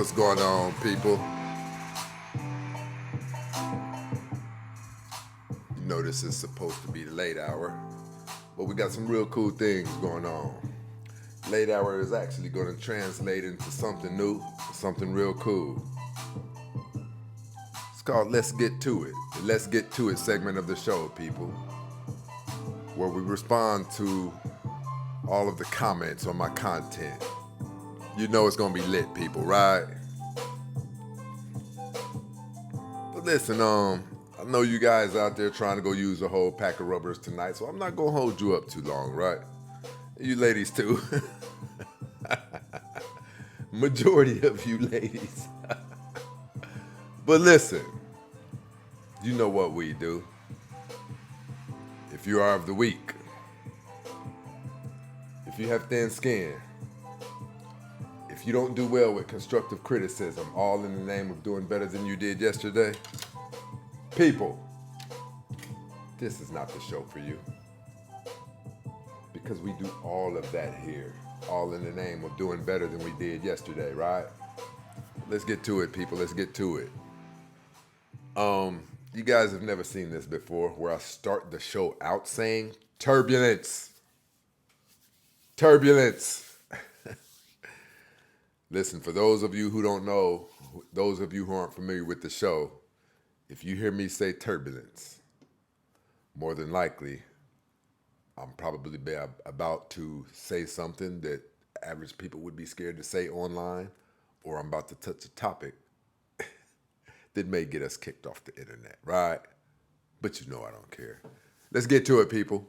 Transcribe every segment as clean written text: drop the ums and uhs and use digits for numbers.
what's going on, people? You know this is supposed to be the late hour, but we got some real cool things going on. Late hour is actually going to translate into something new, something real cool. It's called Let's Get To It. The Let's Get To It segment of the show, people, where we respond to all of the comments on my content. You know it's going to be lit, people, right? But listen, I know you guys out there trying to go use a whole pack of rubbers tonight, so I'm not gonna hold you up too long, right? You ladies too. Majority of you ladies. But listen, you know what we do. If you are of the weak, if you have thin skin, if you don't do well with constructive criticism, all in the name of doing better than you did yesterday, people, this is not the show for you. Because we do all of that here, all in the name of doing better than we did yesterday, right? Let's get to it, people. Let's get to it. You guys have never seen this before, where I start the show out saying turbulence. Turbulence. Listen, for those of you who don't know, those of you who aren't familiar with the show, if you hear me say turbulence, more than likely, I'm probably about to say something that average people would be scared to say online, or I'm about to touch a topic that may get us kicked off the internet, right? But you know I don't care. Let's get to it, people.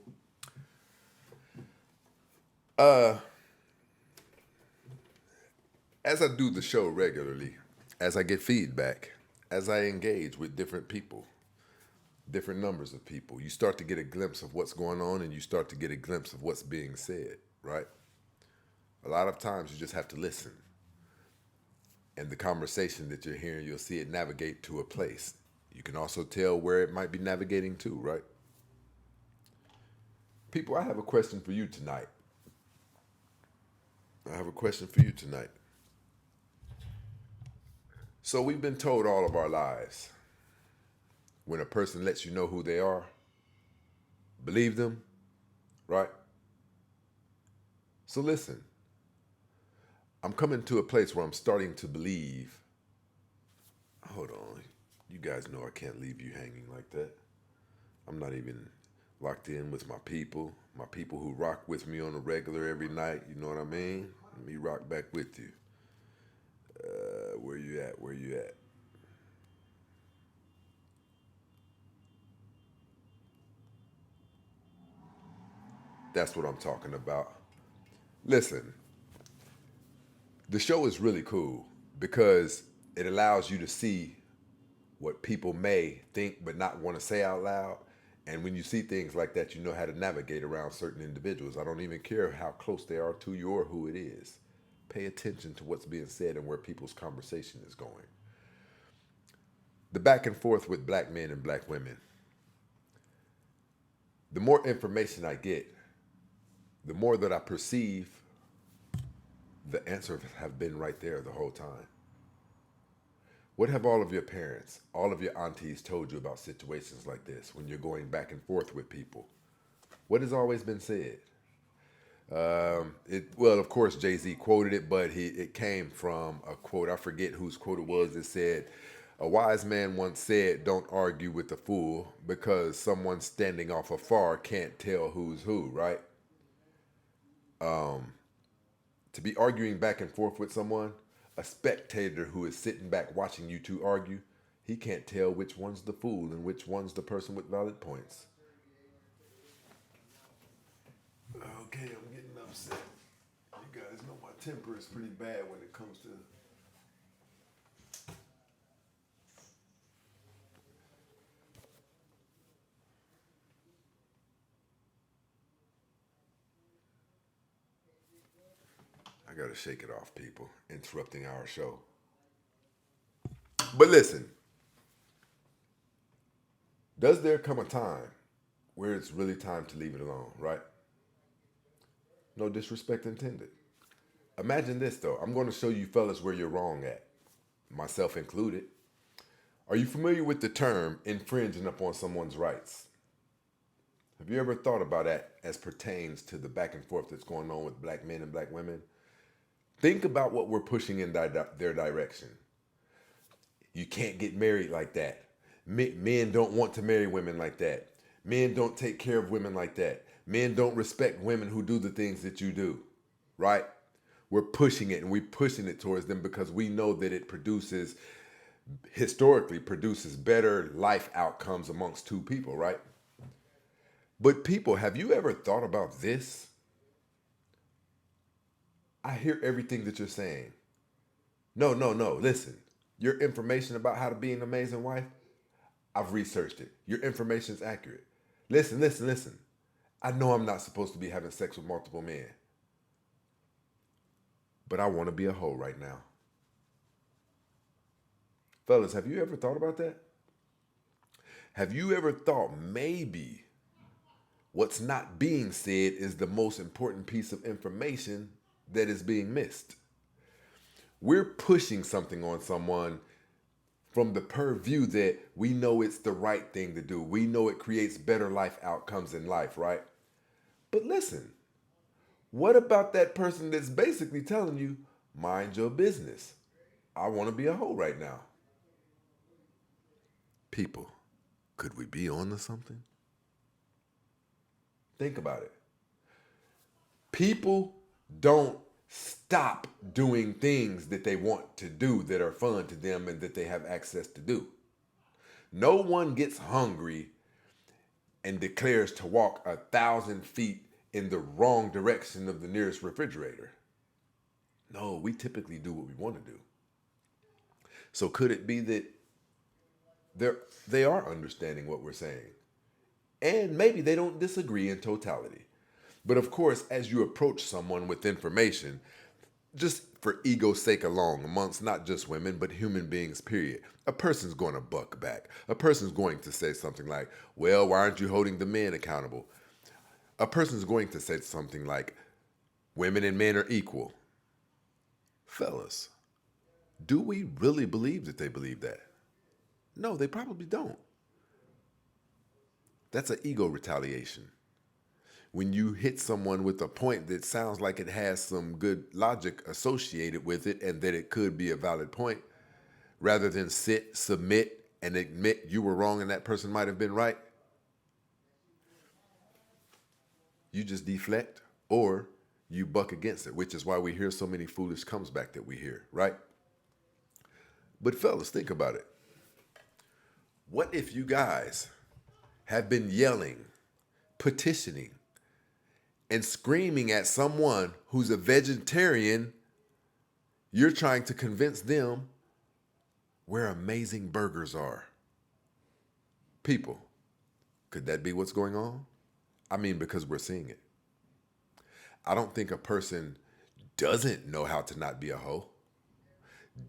As I do the show regularly, as I get feedback, as I engage with different people, different numbers of people, you start to get a glimpse of what's going on and you start to get a glimpse of what's being said, right? A lot of times you just have to listen. And the conversation that you're hearing, you'll see it navigate to a place. You can also tell where it might be navigating to, right? People, I have a question for you tonight. So we've been told all of our lives, when a person lets you know who they are, believe them, right? So listen, I'm coming to a place where I'm starting to believe. Hold on. You guys know I can't leave you hanging like that. I'm not even locked in with my people who rock with me on a regular every night. You know what I mean? Let me rock back with you. Where you at? Where you at? That's what I'm talking about. Listen, the show is really cool because it allows you to see what people may think but not want to say out loud. And when you see things like that, you know how to navigate around certain individuals. I don't even care how close they are to you or who it is. Pay attention to what's being said and where people's conversation is going. The back and forth with black men and black women. The more information I get, the more that I perceive the answers have been right there the whole time. What have all of your parents, all of your aunties told you about situations like this when you're going back and forth with people? What has always been said? Well, of course, Jay-Z quoted it, but it came from a quote. I forget whose quote it was. It said, "A wise man once said, don't argue with a fool because someone standing off afar can't tell who's who," right? To be arguing back and forth with someone, a spectator who is sitting back watching you two argue, he can't tell which one's the fool and which one's the person with valid points. Okay, I'm getting upset. You guys know my temper is pretty bad when it comes to. I gotta shake it off, people. Interrupting our show. But listen, does there come a time where it's really time to leave it alone, right? No disrespect intended. Imagine this though. I'm going to show you fellas where you're wrong at. myself included. Are you familiar with the term infringing upon someone's rights? Have you ever thought about that as pertains to the back and forth that's going on with black men and black women? Think about what we're pushing in their direction. You can't get married like that. Men don't want to marry women like that. Men don't take care of women like that. Men don't respect women who do the things that you do, right? We're pushing it, and we're pushing it towards them because we know that it historically produces better life outcomes amongst two people, right? But people, have you ever thought about this? I hear everything that you're saying. No, no, no. Listen, your information about how to be an amazing wife, I've researched it. Your information is accurate. Listen, listen, listen. I know I'm not supposed to be having sex with multiple men, but I want to be a hoe right now. Fellas, have you ever thought about that? Have you ever thought maybe what's not being said is the most important piece of information that is being missed? We're pushing something on someone from the purview that we know it's the right thing to do. We know it creates better life outcomes in life, right? But listen, what about that person that's basically telling you, mind your business? I want to be a hoe right now. People, could we be on to something? Think about it. People don't stop doing things that they want to do that are fun to them and that they have access to do. No one gets hungry and declares to walk 1,000 feet in the wrong direction of the nearest refrigerator. No, we typically do what we want to do. So could it be that they are understanding what we're saying? And maybe they don't disagree in totality. But of course, as you approach someone with information, just for ego's sake alone, amongst not just women, but human beings, period, a person's going to buck back. A person's going to say something like, well, why aren't you holding the men accountable? A person's going to say something like, women and men are equal. Fellas, do we really believe that they believe that? No, they probably don't. That's an ego retaliation. When you hit someone with a point that sounds like it has some good logic associated with it and that it could be a valid point, rather than sit, submit, and admit you were wrong and that person might have been right, you just deflect or you buck against it, which is why we hear so many foolish comes back that we hear, right? But fellas, think about it. What if you guys have been yelling, petitioning, and screaming at someone who's a vegetarian? You're trying to convince them where amazing burgers are. People, could that be what's going on? I mean, because we're seeing it. I don't think a person doesn't know how to not be a hoe,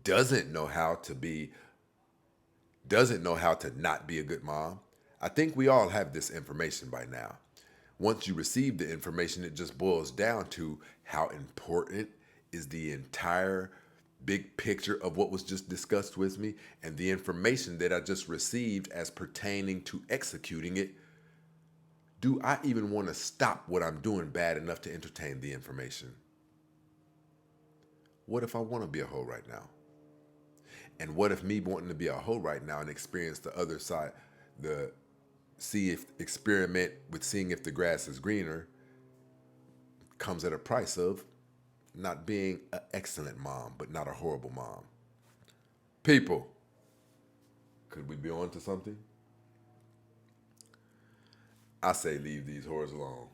doesn't know how to not be a good mom. I think we all have this information by now. Once you receive the information, it just boils down to how important is the entire big picture of what was just discussed with me and the information that I just received as pertaining to executing it. Do I even want to stop what I'm doing bad enough to entertain the information? What if I want to be a hoe right now? And what if me wanting to be a hoe right now and experience the other side, experiment with seeing if the grass is greener, comes at a price of not being an excellent mom, but not a horrible mom? People, could we be on to something? I say leave these whores alone.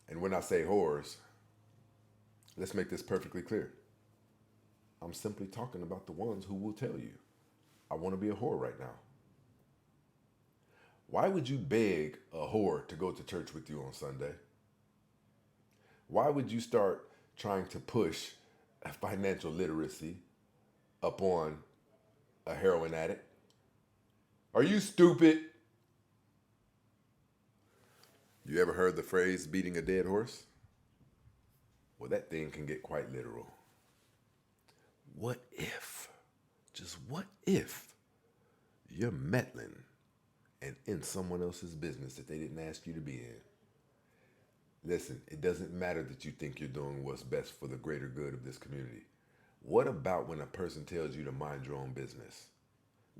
And when I say whores, let's make this perfectly clear. I'm simply talking about the ones who will tell you, I want to be a whore right now. Why would you beg a whore to go to church with you on Sunday? Why would you start trying to push financial literacy upon a heroin addict? Are you stupid? You ever heard the phrase beating a dead horse? Well, that thing can get quite literal. what if, just what if, you're meddling and in someone else's business that they didn't ask you to be in? Listen, it doesn't matter that you think you're doing what's best for the greater good of this community. What about when a person tells you to mind your own business?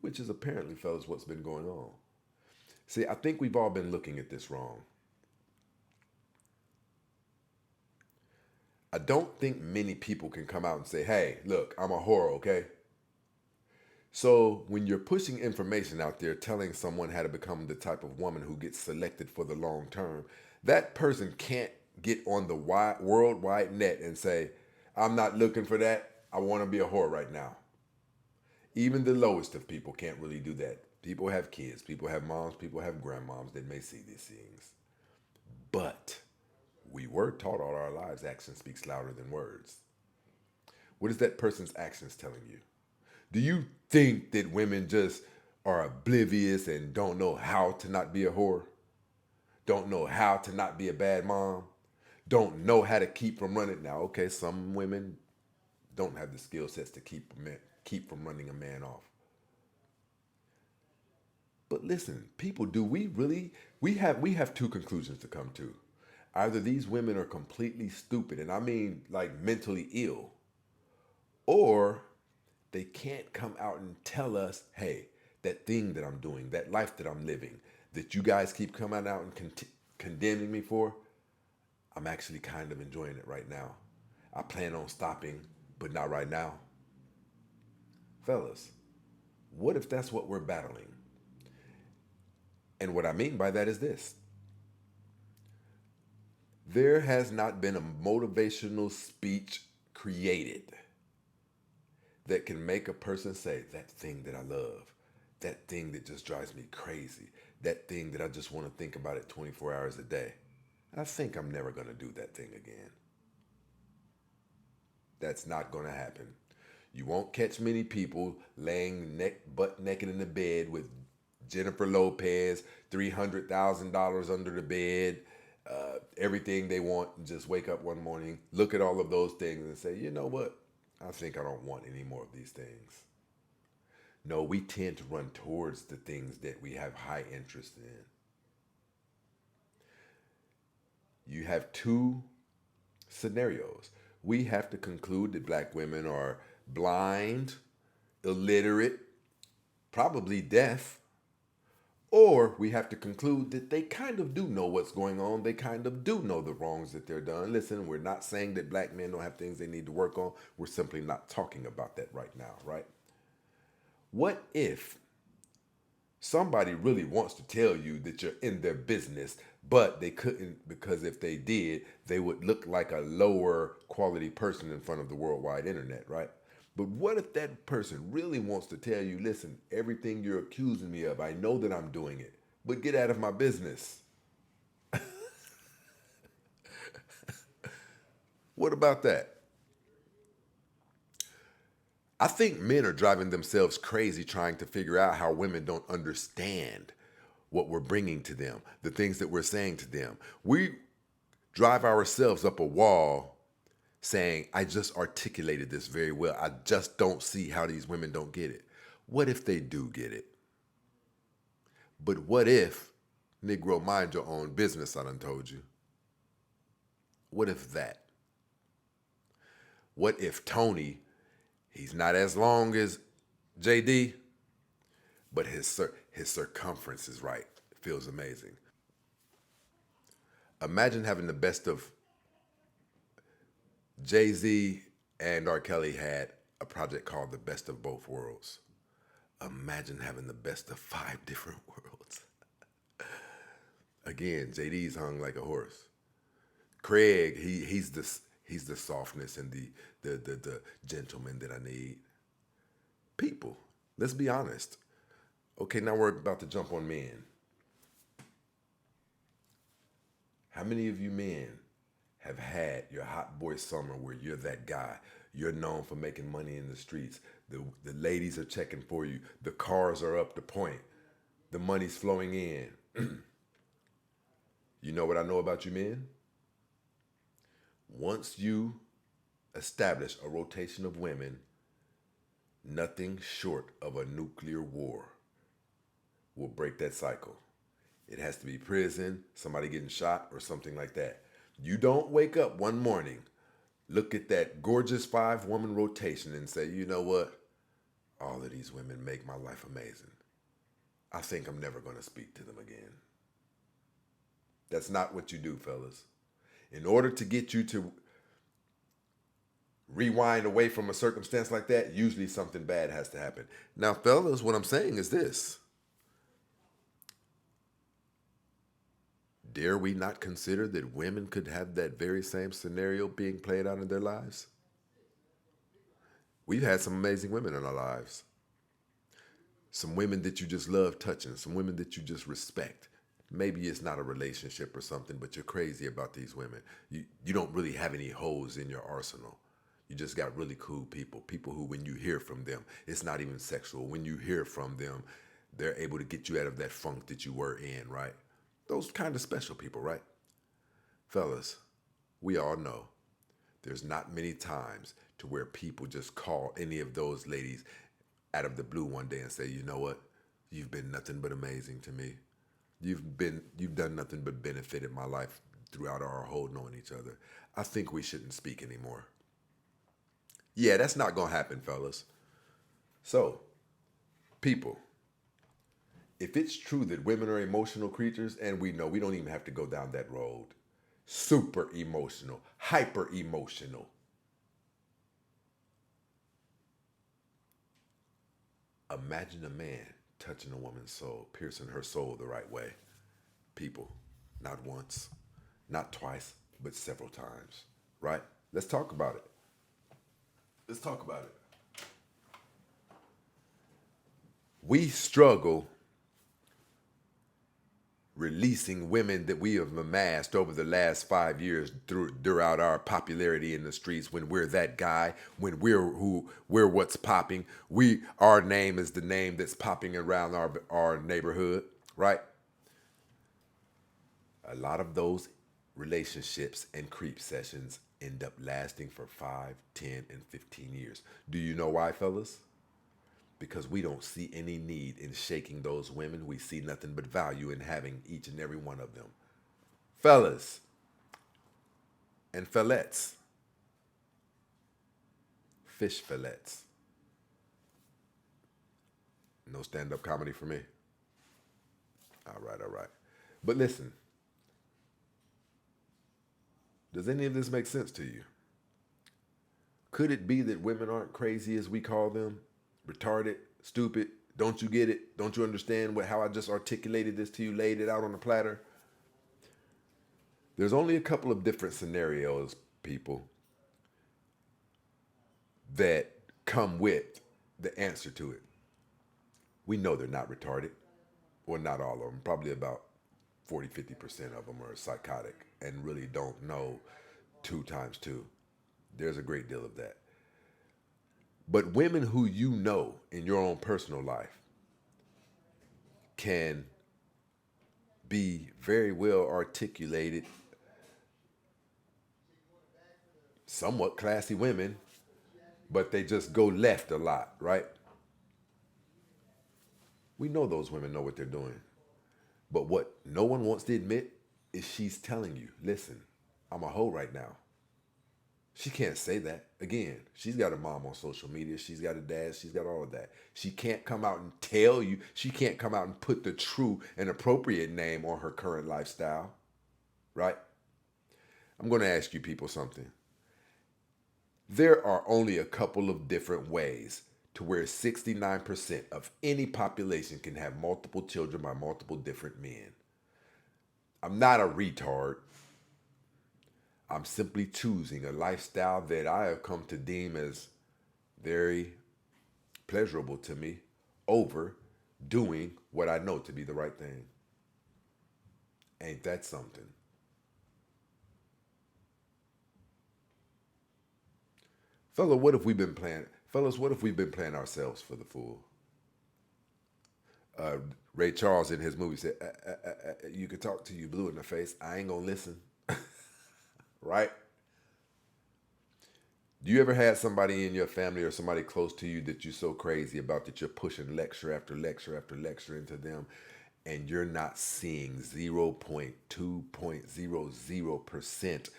Which is apparently, fellas, what's been going on. See, I think we've all been looking at this wrong. I don't think many people can come out and say, hey, look, I'm a whore, okay? So when you're pushing information out there telling someone how to become the type of woman who gets selected for the long term, that person can't get on the worldwide net and say, I'm not looking for that. I want to be a whore right now. Even the lowest of people can't really do that. People have kids, people have moms, people have grandmoms that may see these things. But we were taught all our lives action speaks louder than words. What is that person's actions telling you? Do you think that women just are oblivious and don't know how to not be a whore? Don't know how to not be a bad mom? Don't know how to keep from running? Now, okay, some women don't have the skill sets to keep from running a man off. But listen, people, do we really? We have two conclusions to come to. Either these women are completely stupid, and I mean like mentally ill, or they can't come out and tell us, hey, that thing that I'm doing, that life that I'm living, that you guys keep coming out and condemning me for, I'm actually kind of enjoying it right now. I plan on stopping, but not right now. Fellas, what if that's what we're battling? And what I mean by that is this: there has not been a motivational speech created that can make a person say, that thing that I love, that thing that just drives me crazy, that thing that I just want to think about it 24 hours a day. I think I'm never going to do that thing again. That's not going to happen. You won't catch many people laying butt naked in the bed with Jennifer Lopez, $300,000 under the bed, everything they want, and just wake up one morning, look at all of those things and say, you know what? I think I don't want any more of these things. No, we tend to run towards the things that we have high interest in. You have two scenarios. We have to conclude that black women are blind, illiterate, probably deaf, or we have to conclude that they kind of do know what's going on. They kind of do know the wrongs that they're done. Listen, we're not saying that black men don't have things they need to work on. We're simply not talking about that right now, right? What if somebody really wants to tell you that you're in their business, but they couldn't, because if they did, they would look like a lower quality person in front of the worldwide internet, right? But what if that person really wants to tell you, listen, everything you're accusing me of, I know that I'm doing it, but get out of my business? What about that? I think men are driving themselves crazy trying to figure out how women don't understand what we're bringing to them, the things that we're saying to them. We drive ourselves up a wall saying, I just articulated this very well. I just don't see how these women don't get it. What if they do get it? But what if, Negro, mind your own business, I done told you? What if that? What if Tony, he's not as long as JD, but his circumference is right. It feels amazing. Imagine having the best of Jay-Z and R. Kelly had a project called The Best of Both Worlds. Imagine having the best of 5 different worlds. Again, JD's hung like a horse. Craig, he's the softness and the gentleman that I need. People, let's be honest. Okay, now we're about to jump on men. How many of you men have had your hot boy summer where you're that guy? You're known for making money in the streets. The ladies are checking for you. The cars are up to point. The money's flowing in. You know what I know about you men? Once you establish a rotation of women Nothing short of a nuclear war will break that cycle. It has to be prison, somebody getting shot, or something like that. You don't wake up one morning, look at that gorgeous 5 woman rotation, and say, you know what? All of these women make my life amazing. I think I'm never going to speak to them again. That's not what you do, fellas. In order to get you to rewind away from a circumstance like that, usually something bad has to happen. Now, fellas, what I'm saying is this. Dare we not consider that women could have that very same scenario being played out in their lives? We've had some amazing women in our lives. Some women that you just love touching, some women that you just respect. Maybe it's not a relationship or something, but you're crazy about these women. You don't really have any holes in your arsenal. You just got really cool people. People who, when you hear from them, it's not even sexual. When you hear from them, they're able to get you out of that funk that you were in, right? Those kind of special people, right? Fellas, we all know there's not many times to where people just call any of those ladies out of the blue one day and say, you know what? You've been nothing but amazing to me. You've done nothing but benefited my life throughout our whole knowing each other. I think we shouldn't speak anymore. Yeah, that's not gonna happen, fellas. So, people, if it's true that women are emotional creatures, and we know we don't even have to go down that road, super emotional, hyper emotional. Imagine a man touching a woman's soul, piercing her soul the right way. People, not once, not twice, but several times, right? Let's talk about it. Let's talk about it. We struggle releasing women that we have amassed over the last 5 years throughout our popularity in the streets. When we're that guy, when we're what's popping, our name is the name that's popping around our neighborhood, right? A lot of those relationships and creep sessions end up lasting for 5, 10, and 15 years. Do you know why, fellas? Because we don't see any need in shaking those women. We see nothing but value in having each and every one of them. Fellas and fillettes, fish fillets. No stand-up comedy for me. All right, all right. But listen, does any of this make sense to you? Could it be that women aren't crazy as we call them? Retarded, stupid, don't you get it? Don't you understand how I just articulated this to you, laid it out on a platter? There's only a couple of different scenarios, people, that come with the answer to it. We know they're not retarded. Well, not all of them. Probably about 40, 50% of them are psychotic and really don't know 2 times 2. There's a great deal of that. But women who you know in your own personal life can be very well articulated, somewhat classy women, but they just go left a lot, right? We know those women know what they're doing. But what no one wants to admit is she's telling you, listen, I'm a hoe right now. She can't say that. Again, she's got a mom on social media. She's got a dad. She's got all of that. She can't come out and tell you. She can't come out and put the true and appropriate name on her current lifestyle, right? I'm going to ask you people something. There are only a couple of different ways to where 69% of any population can have multiple children by multiple different men. I'm not a retard. I'm simply choosing a lifestyle that I have come to deem as very pleasurable to me over doing what I know to be the right thing. Ain't that something? Fellas, what if we've been playing ourselves for the fool? Ray Charles in his movie said, you can talk to you blue in the face. I ain't gonna listen. Right? Do you ever had somebody in your family or somebody close to you that you're so crazy about that you're pushing lecture after lecture after lecture into them and you're not seeing 0.200%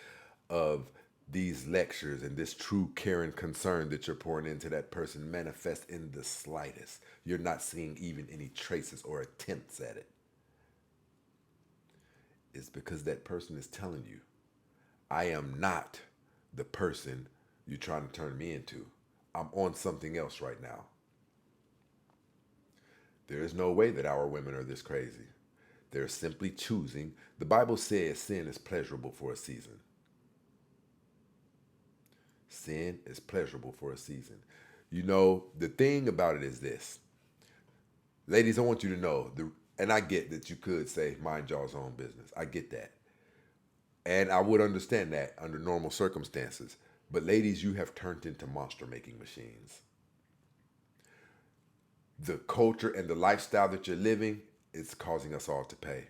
of these lectures and this true care and concern that you're pouring into that person manifest in the slightest? You're not seeing even any traces or attempts at it. It's because that person is telling you, I am not the person you're trying to turn me into. I'm on something else right now. There is no way that our women are this crazy. They're simply choosing. The Bible says sin is pleasurable for a season. Sin is pleasurable for a season. You know, the thing about it is this. Ladies, I want you to know, and I get that you could say, mind y'all's own business. I get that. And I would understand that under normal circumstances. But ladies, you have turned into monster making machines. The culture and the lifestyle that you're living is causing us all to pay.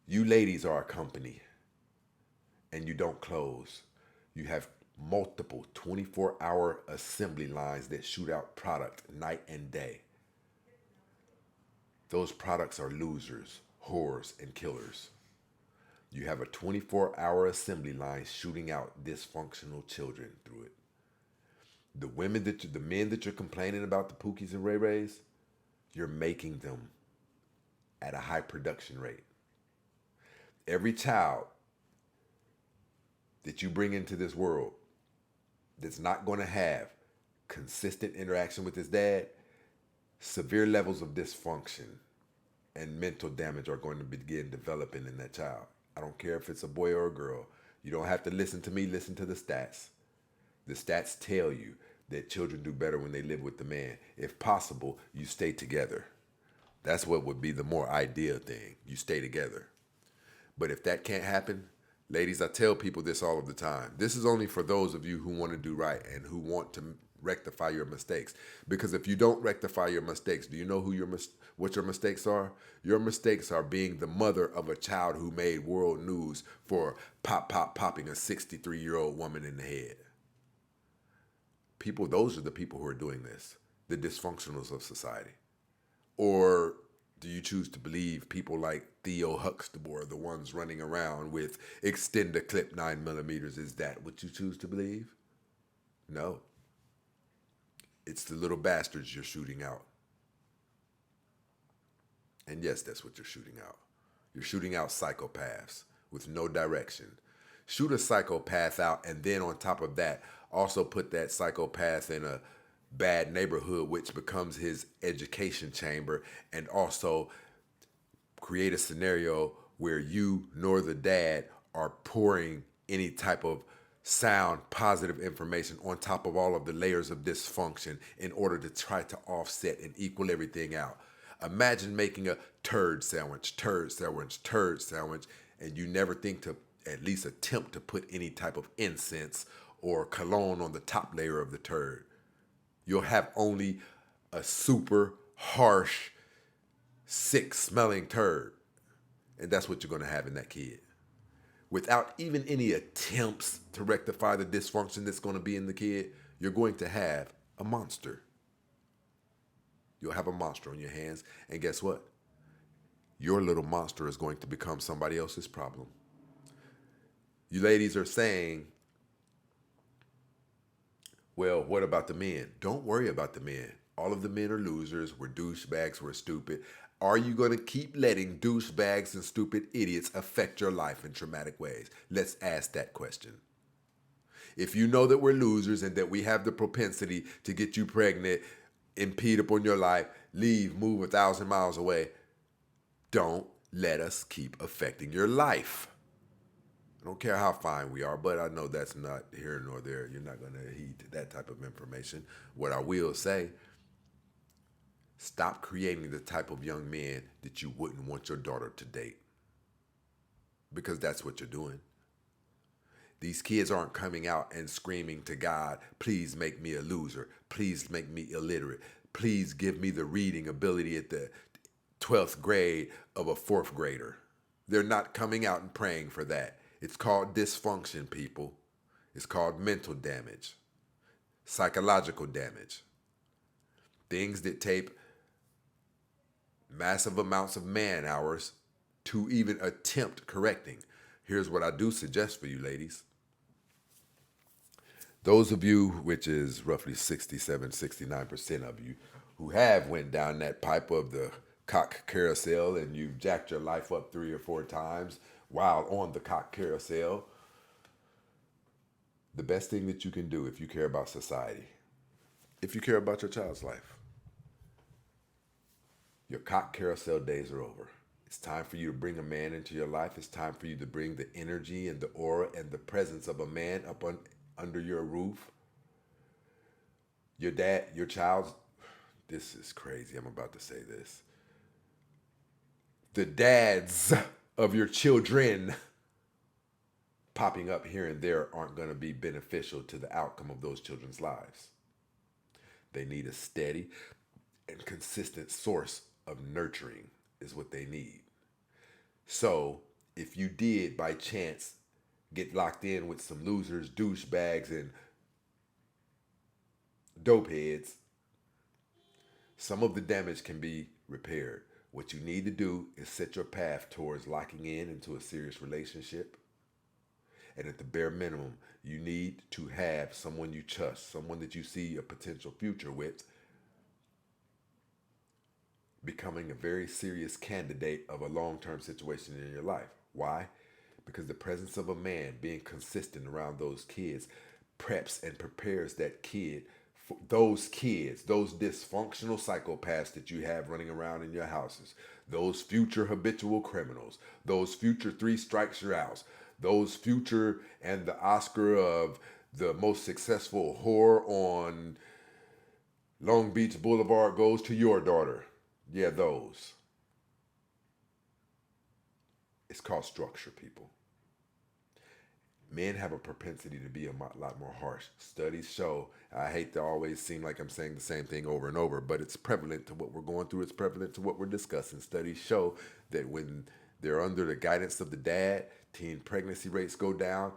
You ladies are a company and you don't close. You have multiple 24-hour assembly lines that shoot out product night and day. Those products are losers, whores, and killers. You have a 24-hour assembly line shooting out dysfunctional children through it. The men that you're complaining about, the Pookies and Ray Rays, you're making them at a high production rate. Every child that you bring into this world that's not going to have consistent interaction with his dad, severe levels of dysfunction and mental damage are going to begin developing in that child. I don't care if it's a boy or a girl. You don't have to listen to me, listen to the stats. The stats tell you that children do better when they live with the man. If possible, you stay together. That's what would be the more ideal thing. You stay together. But if that can't happen, ladies, I tell people this all of the time. This is only for those of you who want to do right and who want to rectify your mistakes. Because if you don't rectify your mistakes, do you know what your mistakes are? Your mistakes are being the mother of a child who made world news for popping a 63-year-old woman in the head. People, those are the people who are doing this, the dysfunctionals of society. Or do you choose to believe people like Theo Huxtable are the ones running around with extender clip 9mm? Is that what you choose to believe? No. It's the little bastards you're shooting out. And yes, that's what you're shooting out. You're shooting out psychopaths with no direction. Shoot a psychopath out, and then on top of that, also put that psychopath in a bad neighborhood, which becomes his education chamber, and also create a scenario where you nor the dad are pouring any type of sound, positive information on top of all of the layers of dysfunction in order to try to offset and equal everything out. Imagine making a turd sandwich, and you never think to at least attempt to put any type of incense or cologne on the top layer of the turd. You'll have only a super harsh, sick smelling turd. And that's what you're going to have in that kid. Without even any attempts to rectify the dysfunction that's going to be in the kid, you're going to have a monster. You'll have a monster on your hands. And guess what? Your little monster is going to become somebody else's problem. You ladies are saying, well, what about the men? Don't worry about the men. All of the men are losers. We're douchebags. We're stupid. Are you going to keep letting douchebags and stupid idiots affect your life in traumatic ways? Let's ask that question. If you know that we're losers and that we have the propensity to get you pregnant, impede upon your life, leave, move 1,000 miles away, don't let us keep affecting your life. I don't care how fine we are, but I know that's not here nor there. You're not going to heed that type of information. What I will say, stop creating the type of young men that you wouldn't want your daughter to date. Because that's what you're doing. These kids aren't coming out and screaming to God, please make me a loser. Please make me illiterate. Please give me the reading ability at the 12th grade of a 4th grader. They're not coming out and praying for that. It's called dysfunction, people. It's called mental damage, psychological damage, things that take massive amounts of man hours to even attempt correcting. Here's what I do suggest for you, ladies. Those of you, which is roughly 67, 69% of you, who have went down that pipe of the cock carousel and you've jacked your life up 3 or 4 times while on the cock carousel, the best thing that you can do if you care about society, if you care about your child's life, your cock carousel days are over. It's time for you to bring a man into your life. It's time for you to bring the energy and the aura and the presence of a man up under your roof. Your dad, your child's, this is crazy. I'm about to say this. The dads of your children popping up here and there aren't going to be beneficial to the outcome of those children's lives. They need a steady and consistent source of nurturing is what they need. So if you did by chance get locked in with some losers, douchebags, and dope heads, some of the damage can be repaired. What you need to do is set your path towards locking into a serious relationship. And at the bare minimum, you need to have someone you trust, someone that you see a potential future with, becoming a very serious candidate of a long-term situation in your life. Why? Because the presence of a man being consistent around those kids preps and prepares that kid, those kids, those dysfunctional psychopaths that you have running around in your houses, those future habitual criminals, those future 3 strikes you're out, those future and the Oscar of the most successful whore on Long Beach Boulevard goes to your daughter. Yeah, those. It's called structure, people. Men have a propensity to be a lot more harsh. Studies show, I hate to always seem like I'm saying the same thing over and over, but it's prevalent to what we're going through. It's prevalent to what we're discussing. Studies show that when they're under the guidance of the dad, teen pregnancy rates go down,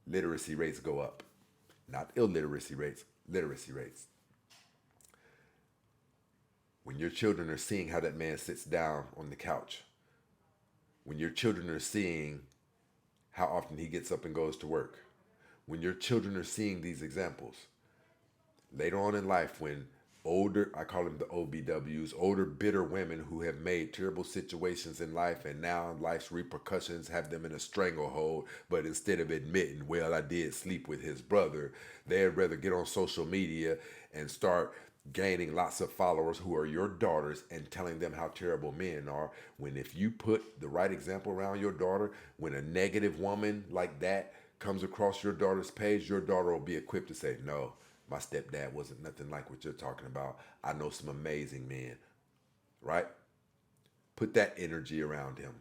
literacy rates go up. Not illiteracy rates, literacy rates. When your children are seeing how that man sits down on the couch, when your children are seeing how often he gets up and goes to work, when your children are seeing these examples, later on in life when older, I call them the OBWs, older bitter women who have made terrible situations in life and now life's repercussions have them in a stranglehold, but instead of admitting, well, I did sleep with his brother, they'd rather get on social media and start gaining lots of followers who are your daughters and telling them how terrible men are, when if you put the right example around your daughter, when a negative woman like that comes across your daughter's page, your daughter will be equipped to say, no, my stepdad wasn't nothing like what you're talking about. I know some amazing men, right? Put that energy around him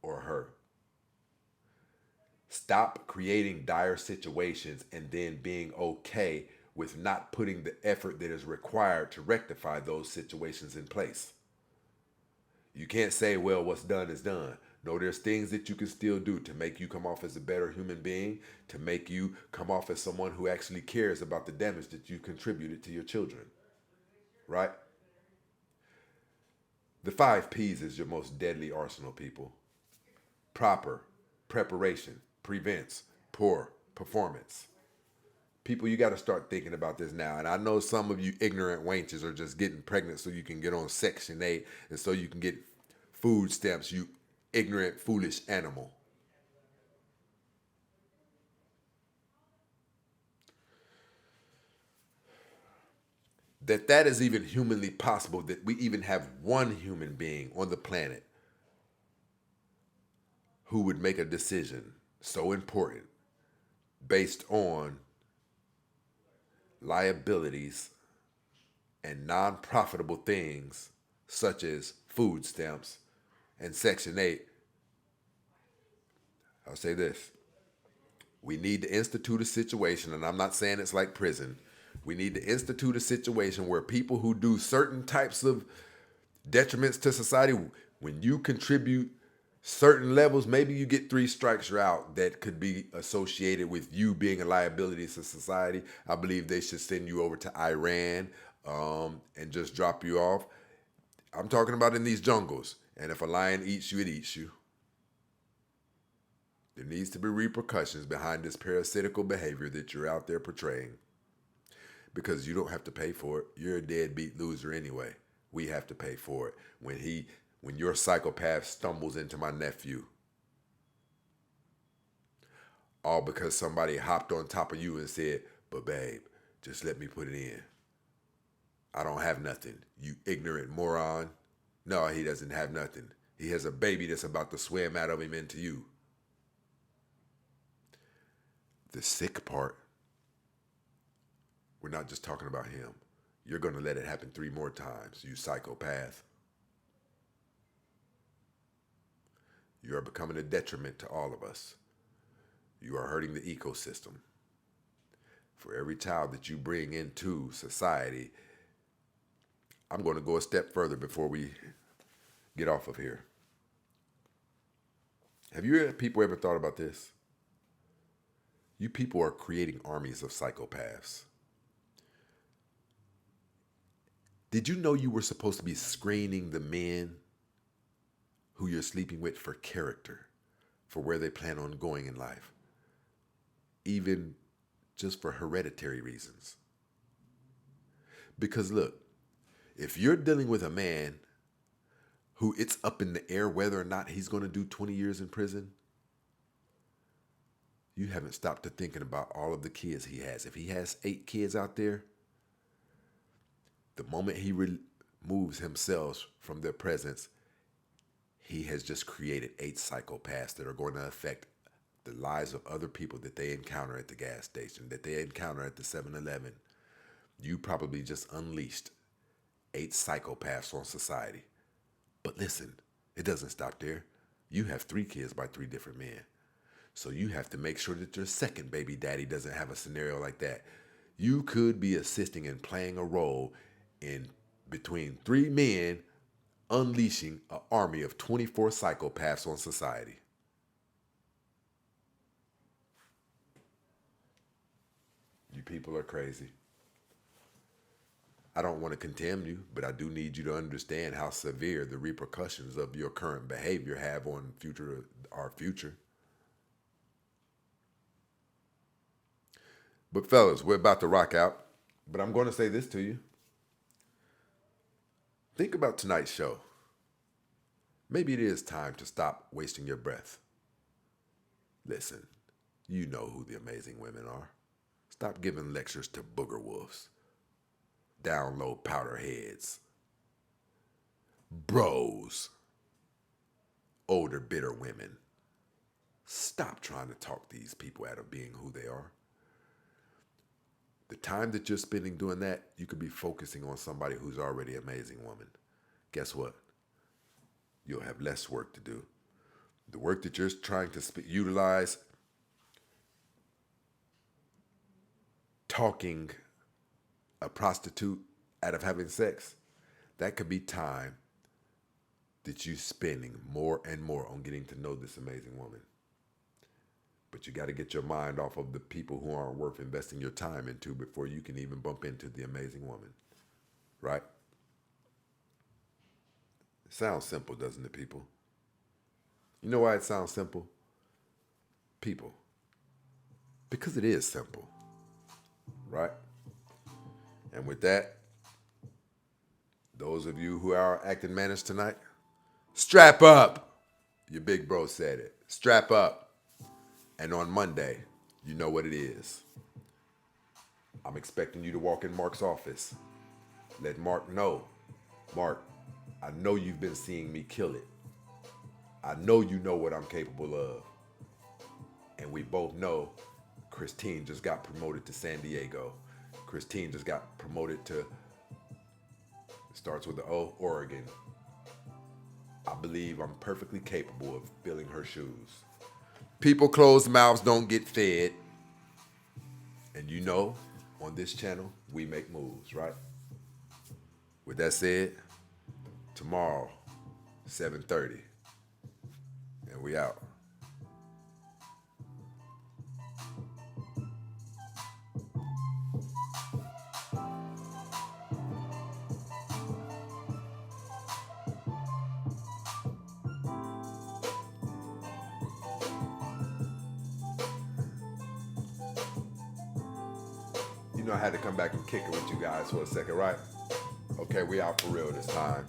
or her. Stop creating dire situations and then being okay with not putting the effort that is required to rectify those situations in place. You can't say, well, what's done is done. No, there's things that you can still do to make you come off as a better human being, to make you come off as someone who actually cares about the damage that you contributed to your children, right? The 5 P's is your most deadly arsenal, people. Proper preparation prevents poor performance. People, you got to start thinking about this now. And I know some of you ignorant wenches are just getting pregnant so you can get on Section 8 and so you can get food stamps, you ignorant, foolish animal. That is even humanly possible, that we even have one human being on the planet who would make a decision so important based on liabilities and non-profitable things such as food stamps and Section 8. I'll say this. We need to institute a situation, and I'm not saying it's like prison. We need to institute a situation where people who do certain types of detriments to society, when you contribute Certain levels, maybe you get 3 strikes, you're out. That could be associated with you being a liability to society. I believe they should send you over to Iran and just drop you off. I'm talking about in these jungles. And if a lion eats you, it eats you. There needs to be repercussions behind this parasitical behavior that you're out there portraying. Because you don't have to pay for it. You're a deadbeat loser anyway. We have to pay for it. When your psychopath stumbles into my nephew, all because somebody hopped on top of you and said, "But babe, just let me put it in. I don't have nothing. You ignorant moron." No, he doesn't have nothing. He has a baby that's about to swim out of him into you. The sick part, we're not just talking about him. You're going to let it happen 3 more times, you psychopath. You are becoming a detriment to all of us. You are hurting the ecosystem. For every child that you bring into society, I'm going to go a step further before we get off of here. Have you people ever thought about this? You people are creating armies of psychopaths. Did you know you were supposed to be screening the men who you're sleeping with for character, for where they plan on going in life, even just for hereditary reasons? Because look, if you're dealing with a man who it's up in the air whether or not he's going to do 20 years in prison, you haven't stopped to thinking about all of the kids he has. If he has 8 kids out there, the moment he removes himself from their presence, he has just created 8 psychopaths that are going to affect the lives of other people that they encounter at the gas station, that they encounter at the 7-Eleven. You probably just unleashed 8 psychopaths on society. But listen, it doesn't stop there. You have 3 kids by 3 different men. So you have to make sure that your second baby daddy doesn't have a scenario like that. You could be assisting and playing a role in between 3 men unleashing an army of 24 psychopaths on society. You people are crazy. I don't want to condemn you, but I do need you to understand how severe the repercussions of your current behavior have on our future. But fellas, we're about to rock out, but I'm going to say this to you. Think about tonight's show. Maybe it is time to stop wasting your breath. Listen, you know who the amazing women are. Stop giving lectures to booger wolves, down low powder heads, bros, older bitter women. Stop trying to talk these people out of being who they are. The time that you're spending doing that, you could be focusing on somebody who's already an amazing woman. Guess what? You'll have less work to do. The work that you're trying to utilize, talking a prostitute out of having sex, that could be time that you're spending more and more on getting to know this amazing woman. But you got to get your mind off of the people who aren't worth investing your time into before you can even bump into the amazing woman. Right? It sounds simple, doesn't it, people? You know why it sounds simple? People. Because it is simple. Right? And with that, those of you who are acting managed tonight, strap up. Your big bro said it. Strap up. And on Monday, you know what it is. I'm expecting you to walk in Mark's office. Let Mark know. Mark, I know you've been seeing me kill it. I know you know what I'm capable of. And we both know Christine just got promoted to San Diego. Christine just got promoted to, starts with the O, Oregon. I believe I'm perfectly capable of filling her shoes. People closed mouths don't get fed. And you know, on this channel, we make moves, right? With that said, tomorrow, 7:30, And we out. You know I had to come back and kick it with you guys for a second, right? Okay, we out for real this time.